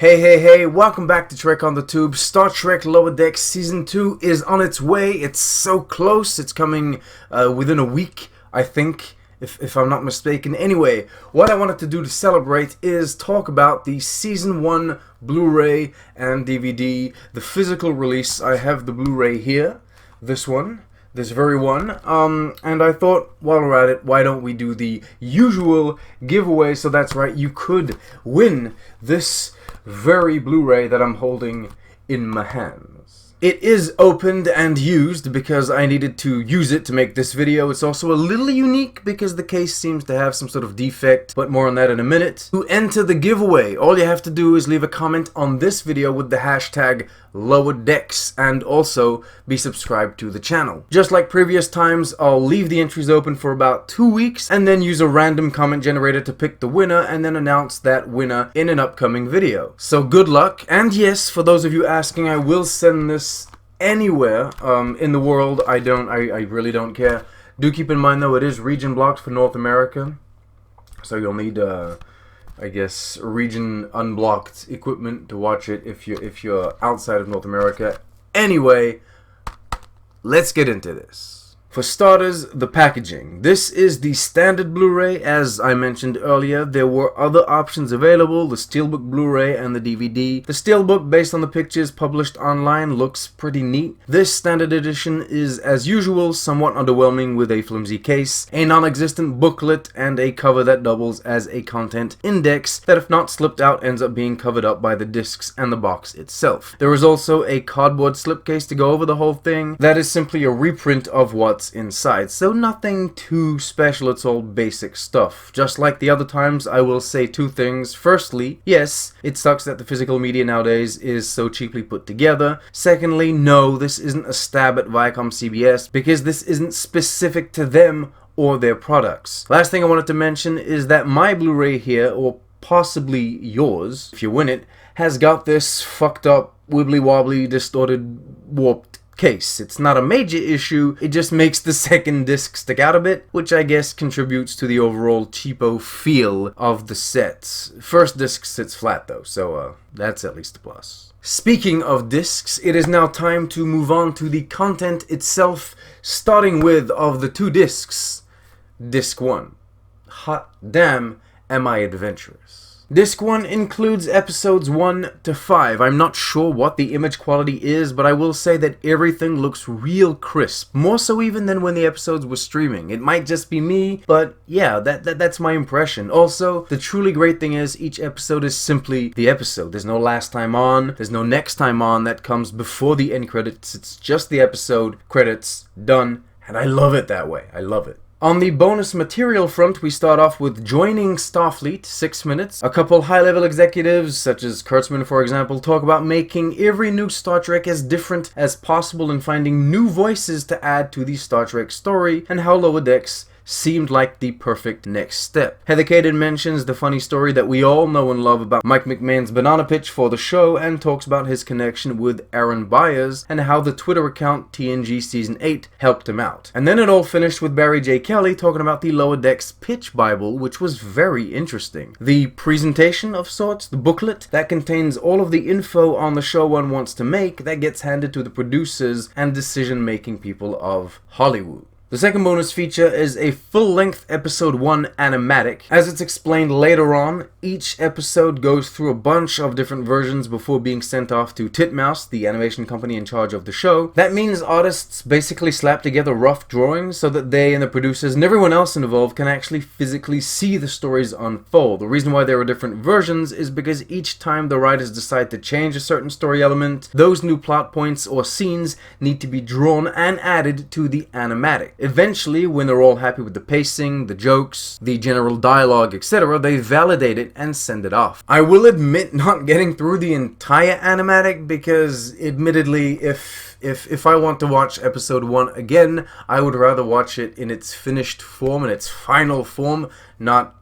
Hey, welcome back to Trek on the Tube. Star Trek Lower Decks Season 2 is on its way. It's so close. It's coming within a week, I think, if I'm not mistaken. Anyway, what I wanted to do to celebrate is talk about the Season 1 Blu-ray and DVD, the physical release. I have the Blu-ray here, this one. This very one, and I thought, while we're at it, why don't we do the usual giveaway? So that's right, you could win this very Blu-ray that I'm holding in my hands. It is opened and used because I needed to use it to make this video. It's also a little unique because the case seems to have some sort of defect, but more on that in a minute. To enter the giveaway, all you have to do is leave a comment on this video with the hashtag LowerDecks and also be subscribed to the channel. Just like previous times, I'll leave the entries open for about 2 weeks and then use a random comment generator to pick the winner and then announce that winner in an upcoming video. So good luck, and yes, for those of you asking, I will send this anywhere in the world. I really don't care. Do keep in mind though, it is region blocked for North America, so you'll need I guess region unblocked equipment to watch it if you're outside of North America. Anyway, let's get into this. For starters, the packaging. This is the standard Blu-ray. As I mentioned earlier, there were other options available, the Steelbook Blu-ray and the DVD. The Steelbook, based on the pictures published online, looks pretty neat. This standard edition is, as usual, somewhat underwhelming with a flimsy case, a non-existent booklet, and a cover that doubles as a content index that, if not slipped out, ends up being covered up by the discs and the box itself. There is also a cardboard slipcase to go over the whole thing. That is simply a reprint of what's inside, so nothing too special. It's all basic stuff. Just like the other times, I will say two things. Firstly, yes, it sucks that the physical media nowadays is so cheaply put together. Secondly, no, this isn't a stab at Viacom CBS because this isn't specific to them or their products. Last thing I wanted to mention is that my Blu-ray here, or possibly yours, if you win it, has got this fucked up, wibbly wobbly, distorted, warped case. It's not a major issue, it just makes the second disc stick out a bit, which I guess contributes to the overall cheapo feel of the sets. First disc sits flat though, so that's at least a plus. Speaking of discs, it is now time to move on to the content itself, starting with, of the two discs, Disc 1. Hot damn, am I adventurous. Disc 1 includes episodes 1 to 5. I'm not sure what the image quality is, but I will say that everything looks real crisp. More so even than when the episodes were streaming. It might just be me, but yeah, that's my impression. Also, the truly great thing is each episode is simply the episode. There's no last time on, there's no next time on that comes before the end credits. It's just the episode, credits, done, and I love it that way. I love it. On the bonus material front, we start off with joining Starfleet, 6 minutes. A couple high-level executives, such as Kurtzman for example, talk about making every new Star Trek as different as possible and finding new voices to add to the Star Trek story, and how Lower Decks seemed like the perfect next step. Heather Caden mentions the funny story that we all know and love about Mike McMahon's banana pitch for the show and talks about his connection with Aaron Byers and how the Twitter account TNG Season 8 helped him out. And then it all finished with Barry J. Kelly talking about the Lower Decks pitch bible, which was very interesting. The presentation of sorts, the booklet, that contains all of the info on the show one wants to make that gets handed to the producers and decision-making people of Hollywood. The second bonus feature is a full-length episode 1 animatic. As it's explained later on, each episode goes through a bunch of different versions before being sent off to Titmouse, the animation company in charge of the show. That means artists basically slap together rough drawings so that they and the producers and everyone else involved can actually physically see the stories unfold. The reason why there are different versions is because each time the writers decide to change a certain story element, those new plot points or scenes need to be drawn and added to the animatic. Eventually, when they're all happy with the pacing, the jokes, the general dialogue, etc., they validate it and send it off. I will admit not getting through the entire animatic because, admittedly, if I want to watch episode 1 again, I would rather watch it in its finished form, in its final form, not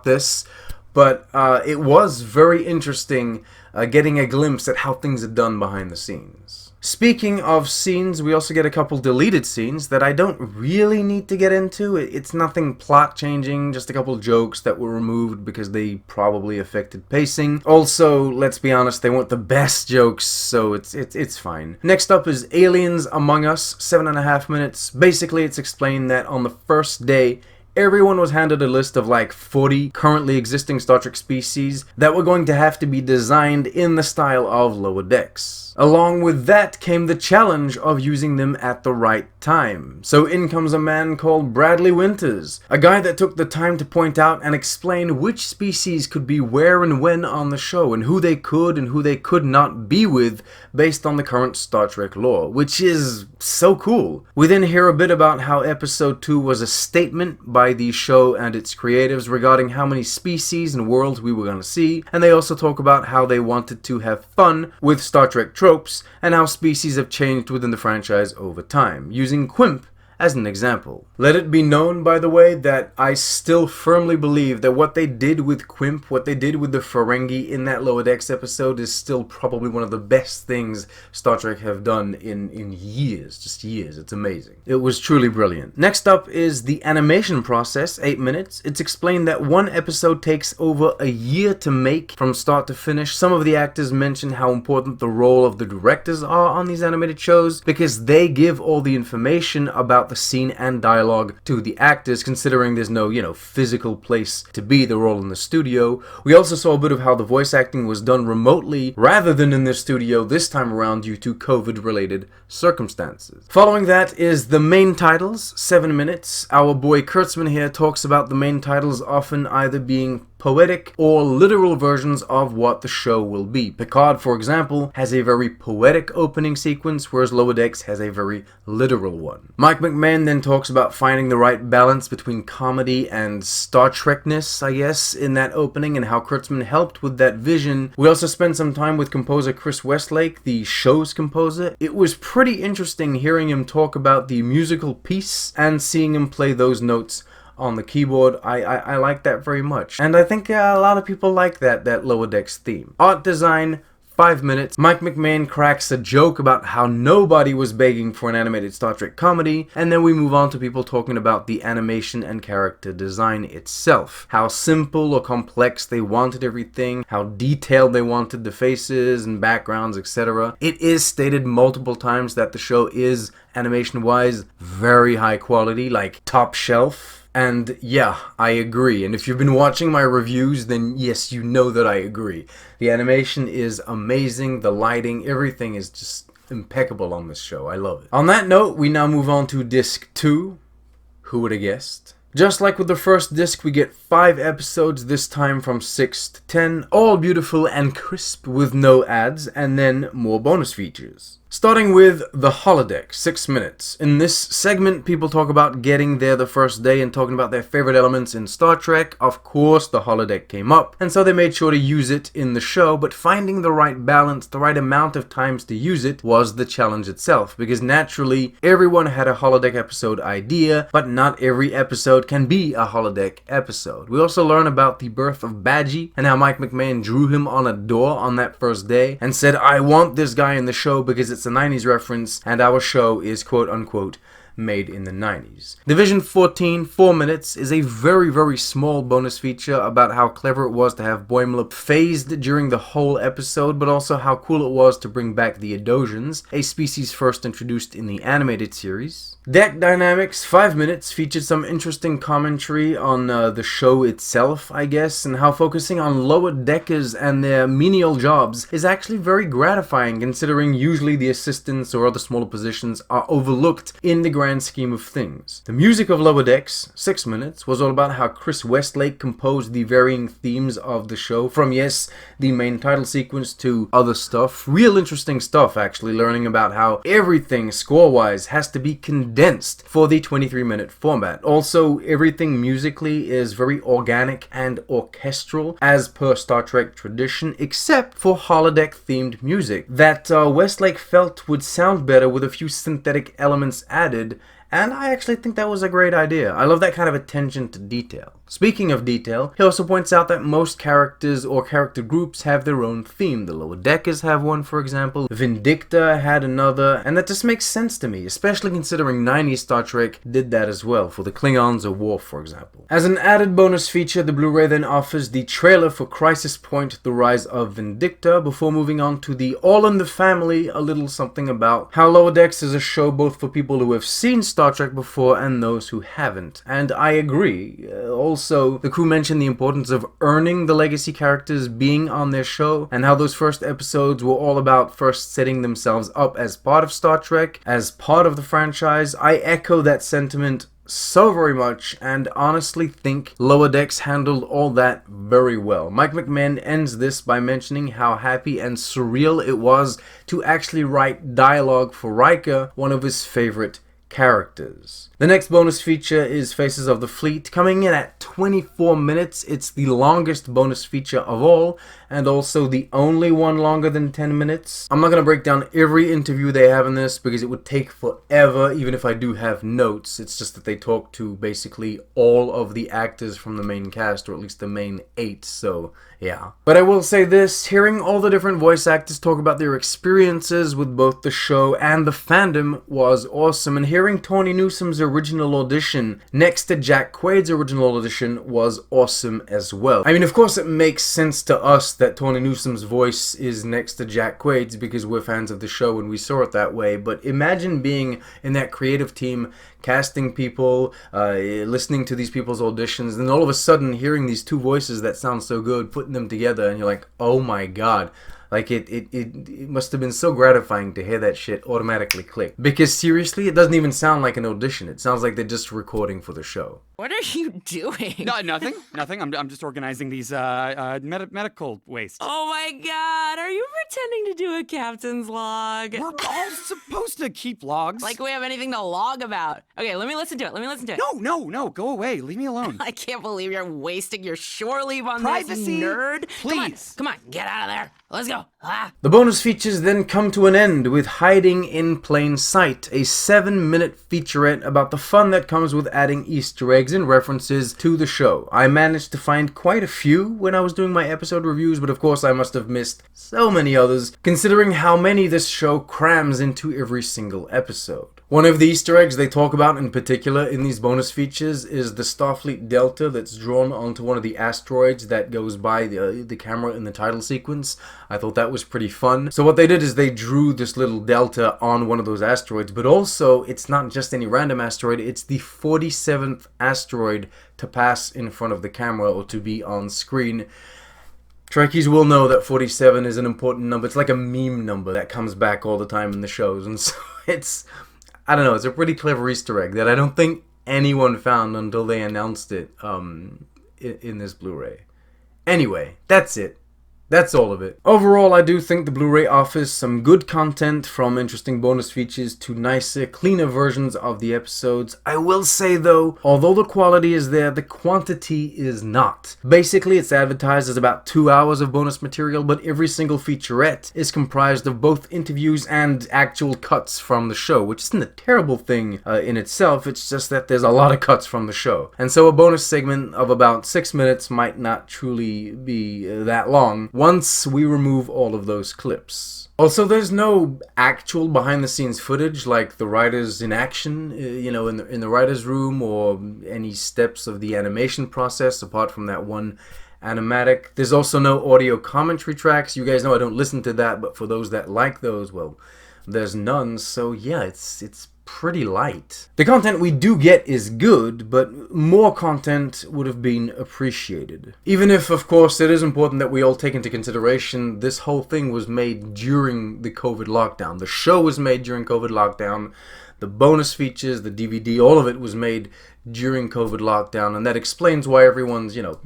this. But it was very interesting getting a glimpse at how things are done behind the scenes. Speaking of scenes, we also get a couple deleted scenes that I don't really need to get into. It's nothing plot changing, just a couple jokes that were removed because they probably affected pacing. Also, let's be honest, they weren't the best jokes, so it's fine. Next up is Aliens Among Us, 7.5 minutes. Basically, it's explained that on the first day, everyone was handed a list of like 40 currently existing Star Trek species that were going to have to be designed in the style of Lower Decks. Along with that came the challenge of using them at the right time. So in comes a man called Bradley Winters, a guy that took the time to point out and explain which species could be where and when on the show, and who they could and who they could not be with based on the current Star Trek lore, which is so cool. We then hear a bit about how episode 2 was a statement by the show and its creatives regarding how many species and worlds we were going to see, and they also talk about how they wanted to have fun with Star Trek tropes and how species have changed within the franchise over time, using Quimp as an example. Let it be known, by the way, that I still firmly believe that what they did with Quimp, what they did with the Ferengi in that Lower Decks episode is still probably one of the best things Star Trek have done in years, just years. It's amazing. It was truly brilliant. Next up is the animation process, 8 minutes. It's explained that one episode takes over a year to make from start to finish. Some of the actors mention how important the role of the directors are on these animated shows because they give all the information about the scene and dialogue to the actors, considering there's no, physical place to be. They're all in the studio. We also saw a bit of how the voice acting was done remotely rather than in the studio this time around due to COVID-related circumstances. Following that is the main titles, 7 minutes. Our boy Kurtzman here talks about the main titles often either being poetic or literal versions of what the show will be. Picard, for example, has a very poetic opening sequence, whereas Lower Decks has a very literal one. Mike McMahon then talks about finding the right balance between comedy and Star Trekness, I guess, in that opening, and how Kurtzman helped with that vision. We also spent some time with composer Chris Westlake, the show's composer. It was pretty interesting hearing him talk about the musical piece and seeing him play those notes on the keyboard. I like that very much. And I think a lot of people like that Lower Decks theme. Art design, 5 minutes. Mike McMahon cracks a joke about how nobody was begging for an animated Star Trek comedy, and then we move on to people talking about the animation and character design itself. How simple or complex they wanted everything, how detailed they wanted the faces and backgrounds, etc. It is stated multiple times that the show is, animation-wise, very high quality, like top shelf. And yeah, I agree. And if you've been watching my reviews, then yes, you know that I agree. The animation is amazing, the lighting, everything is just impeccable on this show. I love it. On that note, we now move on to disc 2. Who would have guessed? Just like with the first disc, we get 5 episodes, this time from 6 to 10, all beautiful and crisp with no ads, and then more bonus features. Starting with the Holodeck, 6 minutes. In this segment, people talk about getting there the first day and talking about their favorite elements in Star Trek. Of course, the Holodeck came up, and so they made sure to use it in the show, but finding the right balance, the right amount of times to use it was the challenge itself, because naturally, everyone had a Holodeck episode idea, but not every episode can be a Holodeck episode. We also learn about the birth of Badgie, and how Mike McMahon drew him on a door on that first day, and said, I want this guy in the show because it's a 90s reference, and our show is quote-unquote made in the 90s. Division 14, 4 minutes, is a very small bonus feature about how clever it was to have Boymelop phased during the whole episode, but also how cool it was to bring back the Adosians, a species first introduced in the animated series. Deck Dynamics, 5 minutes, featured some interesting commentary on the show itself, I guess, and how focusing on lower deckers and their menial jobs is actually very gratifying, considering usually the assistants or other smaller positions are overlooked in the grand scheme of things. The music of Lower Decks, 6 minutes, was all about how Chris Westlake composed the varying themes of the show, from, yes, the main title sequence to other stuff. Real interesting stuff, actually, learning about how everything, score-wise, has to be condensed for the 23-minute format. Also, everything musically is very organic and orchestral, as per Star Trek tradition, except for holodeck-themed music that Westlake felt would sound better with a few synthetic elements added, and I actually think that was a great idea. I love that kind of attention to detail. Speaking of detail, he also points out that most characters or character groups have their own theme. The Lower Deckers have one, for example, Vindicta had another, and that just makes sense to me, especially considering 90s Star Trek did that as well, for the Klingons or Worf, for example. As an added bonus feature, the Blu-ray then offers the trailer for Crisis Point: The Rise of Vindicta, before moving on to the All in the Family, a little something about how Lower Decks is a show both for people who have seen Star Trek before and those who haven't. And I agree. Also, the crew mentioned the importance of earning the legacy characters being on their show, and how those first episodes were all about first setting themselves up as part of Star Trek, as part of the franchise. I echo that sentiment so very much, and honestly think Lower Decks handled all that very well. Mike McMahon ends this by mentioning how happy and surreal it was to actually write dialogue for Riker, one of his favorite characters. The next bonus feature is Faces of the Fleet, coming in at 24 minutes. It's the longest bonus feature of all, and also the only one longer than 10 minutes. I'm not going to break down every interview they have in this, because it would take forever, even if I do have notes. It's just that they talk to basically all of the actors from the main cast, or at least the main 8, so yeah. But I will say this, hearing all the different voice actors talk about their experiences with both the show and the fandom was awesome, and hearing Tawny Newsom's original audition next to Jack Quaid's original audition was awesome as well. I mean, of course it makes sense to us that Tawny Newsom's voice is next to Jack Quaid's because we're fans of the show and we saw it that way, but imagine being in that creative team, casting people, listening to these people's auditions, and all of a sudden hearing these two voices that sound so good, putting them together, and you're like, oh my god. Like, it must have been so gratifying to hear that shit automatically click. Because seriously, it doesn't even sound like an audition. It sounds like they're just recording for the show. What are you doing? No, nothing. I'm just organizing these medical waste. Oh my god, are you pretending to do a captain's log? We're all supposed to keep logs. Like we have anything to log about. Okay, let me listen to it. No, go away. Leave me alone. I can't believe you're wasting your shore leave on Privacy, this nerd. please. Come on, get out of there. Let's go. The bonus features then come to an end with Hiding in Plain Sight, a 7-minute featurette about the fun that comes with adding Easter eggs and references to the show. I managed to find quite a few when I was doing my episode reviews, but of course I must have missed so many others, considering how many this show crams into every single episode. One of the Easter eggs they talk about in particular in these bonus features is the Starfleet Delta that's drawn onto one of the asteroids that goes by the camera in the title sequence. I thought that was pretty fun. So what they did is they drew this little Delta on one of those asteroids, but also it's not just any random asteroid, it's the 47th asteroid to pass in front of the camera or to be on screen. Trekkies will know that 47 is an important number. It's like a meme number that comes back all the time in the shows, and so it's... I don't know, it's a pretty clever Easter egg that I don't think anyone found until they announced it in this Blu-ray. Anyway, that's it. That's all of it. Overall, I do think the Blu-ray offers some good content, from interesting bonus features to nicer, cleaner versions of the episodes. I will say though, although the quality is there, the quantity is not. Basically, it's advertised as about 2 hours of bonus material, but every single featurette is comprised of both interviews and actual cuts from the show, which isn't a terrible thing in itself, it's just that there's a lot of cuts from the show. And so a bonus segment of about 6 minutes might not truly be that long, once we remove all of those clips. Also, there's no actual behind-the-scenes footage like the writers in action, you know, in the writer's room, or any steps of the animation process apart from that one Animatic. There's also no audio commentary tracks. You guys know I don't listen to that, but for those that like those, well, there's none. So yeah, it's pretty light. The content we do get is good, but more content would have been appreciated. Even if, of course, it is important that we all take into consideration this whole thing was made during the COVID lockdown. The show was made during COVID lockdown. The bonus features, the DVD, all of it was made during COVID lockdown, and that explains why everyone's, you know,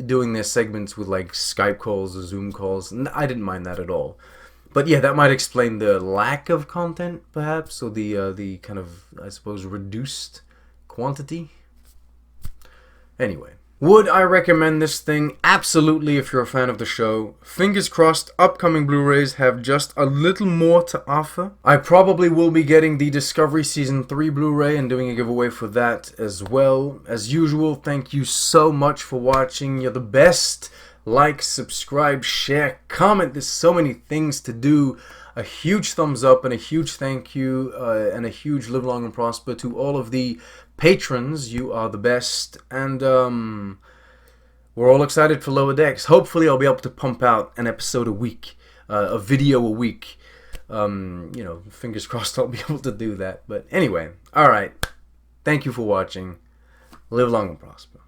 doing their segments with like Skype calls or Zoom calls. I didn't mind that at all. But yeah, that might explain the lack of content, perhaps, or the kind of, I suppose, reduced quantity. Anyway, Would I recommend this thing? Absolutely, if you're a fan of the show. Fingers crossed, upcoming Blu-rays have just a little more to offer. I probably will be getting the Discovery Season 3 Blu-ray and doing a giveaway for that as well. As usual, thank you so much for watching. You're the best. Like, subscribe, share, comment. There's so many things to do. A huge thumbs up and a huge thank you and a huge live long and prosper to all of the patrons. You are the best. And we're all excited for Lower Decks. Hopefully I'll be able to pump out an episode a week, a video a week. You know, fingers crossed I'll be able to do that. But anyway, alright. Thank you for watching. Live long and prosper.